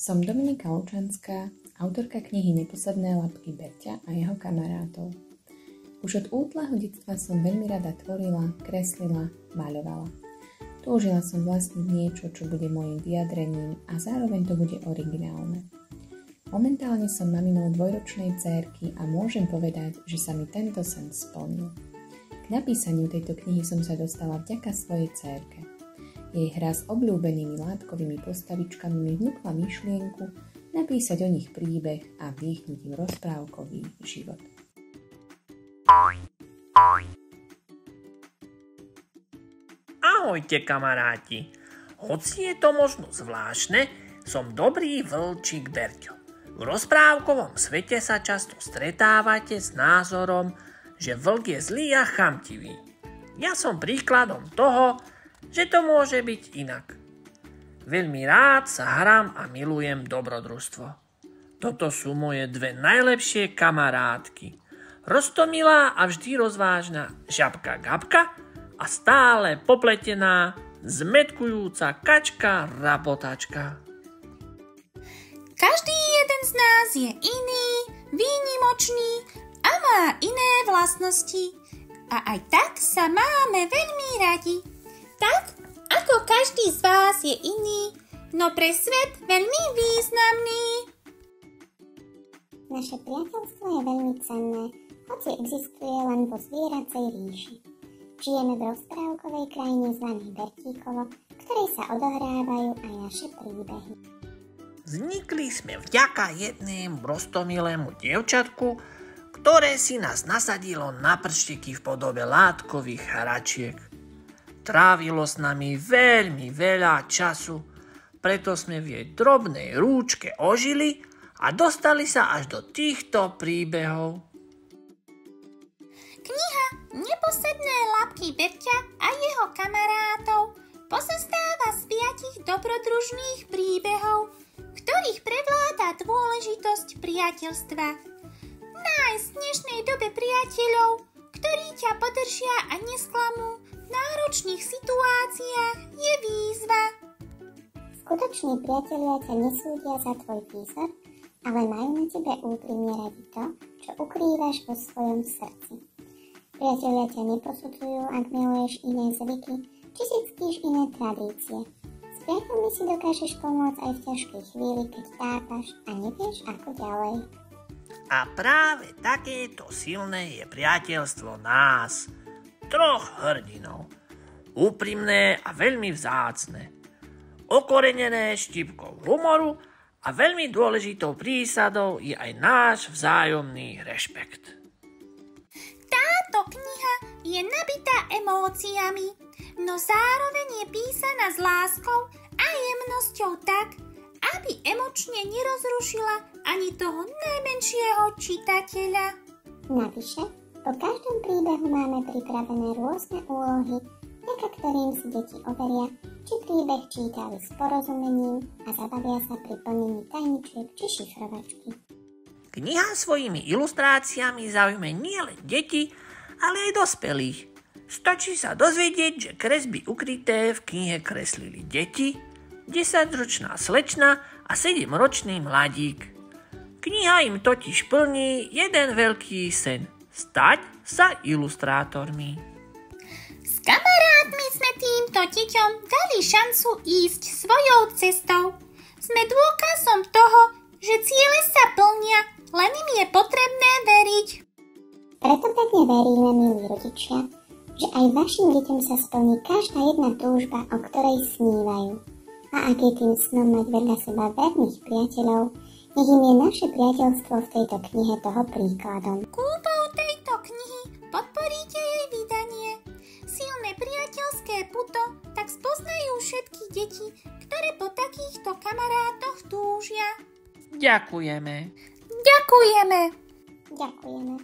Som Dominika Olčanská, autorka knihy Neposledné labky Berťa a jeho kamarátov. Už od útleho detstva som veľmi rada tvorila, kreslila, maľovala. Túžila som vlastniť niečo, čo bude môjim vyjadrením a zároveň to bude originálne. Momentálne som maminou dvojročnej dcérky a môžem povedať, že sa mi tento sen splnil. K napísaniu tejto knihy som sa dostala vďaka svojej dcérke. Jej hra s obľúbenými látkovými postavičkami mi vnúkla myšlienku napísať o nich príbeh a vdýchnuť im rozprávkový život. Ahojte kamaráti, hoci je to možno zvláštne, som dobrý vlčík Berťo. V rozprávkovom svete sa často stretávate s názorom, že vlk je zlý a chamtivý. Ja som príkladom toho, že to môže byť inak. Veľmi rád sa hrám a milujem dobrodružstvo. Toto sú moje dve najlepšie kamarátky. Roztomilá a vždy rozvážna žabka Gabka a stále popletená, zmätkujúca kačka Rabotačka. Každý jeden z nás je iný, výnimočný a má iné vlastnosti. A aj tak sa máme veľmi radi. Tak, ako každý z vás je iný, no pre svet veľmi významný. Naše priateľstvo je veľmi cenné, hoci existuje len vo zvieracej ríši. Žijeme v rozprávkovej krajine zvanej Bertíkovo, v ktorej sa odohrávajú aj naše príbehy. Vznikli sme vďaka jednému roztomilému dievčatku, ktoré si nás nasadilo na pršteky v podobe látkových hračiek. Trávilo s nami veľmi veľa času, preto sme v jej drobnej rúčke ožili a dostali sa až do týchto príbehov. Kniha Neposledné labky Berťa a jeho kamarátov pozostáva z 5 dobrodružných príbehov, v ktorých prevláda dôležitosť priateľstva. Nájsť v dnešnej dobe priateľov, ktorí ťa podržia a nesklamú v náročných situáciách, je výzva. Skutoční priatelia ťa nesúdia za tvoj výzor, ale majú na tebe úprimne radi to, čo ukrývaš vo svojom srdci. Priatelia ťa neposudzujú, ak miluješ iné zvyky, či si ctíš iné tradície. S priateľmi si dokážeš pomôcť aj v ťažkej chvíli, keď tápaš a nevieš ako ďalej. A práve takéto silné je priateľstvo nás, troch hrdinov. Úprimné a veľmi vzácne. Okorenené štipkou humoru a veľmi dôležitou prísadou je aj náš vzájomný rešpekt. Táto kniha je nabitá emóciami, no zároveň je písaná s láskou a jemnosťou tak, aby emočne nerozrušila ani toho najmenšieho čitateľa. Navyše, po každom príbehu máme pripravené rôzne úlohy, vďaka ktorým si deti overia, či príbeh čítali s porozumením a zabavia sa pri plnení tajničiek či šifrovačky. Kniha svojimi ilustráciami zaujme nielen deti, ale aj dospelých. Stačí sa dozvedieť, že kresby ukryté v knihe kreslili deti, 10-ročná slečna a 7-ročný mladík. Kniha im totiž plní jeden veľký sen – stať sa ilustrátormi. S kamarátmi sme týmto deťom dali šancu ísť svojou cestou. Sme dôkazom toho, že ciele sa plnia, len im je potrebné veriť. Preto pevne veríme, milí rodičia, že aj vašim deťom sa splní každá jedna túžba, o ktorej snívajú. A ak je tým snom mať vedľa seba verných priateľov, nech im je naše priateľstvo v tejto knihe toho príkladom. Kúpou tejto knihy podporíte jej vydanie. Silné priateľské puto tak spoznajú všetky deti, ktoré po takýchto kamarátoch túžia. Ďakujeme. Ďakujeme. Ďakujeme.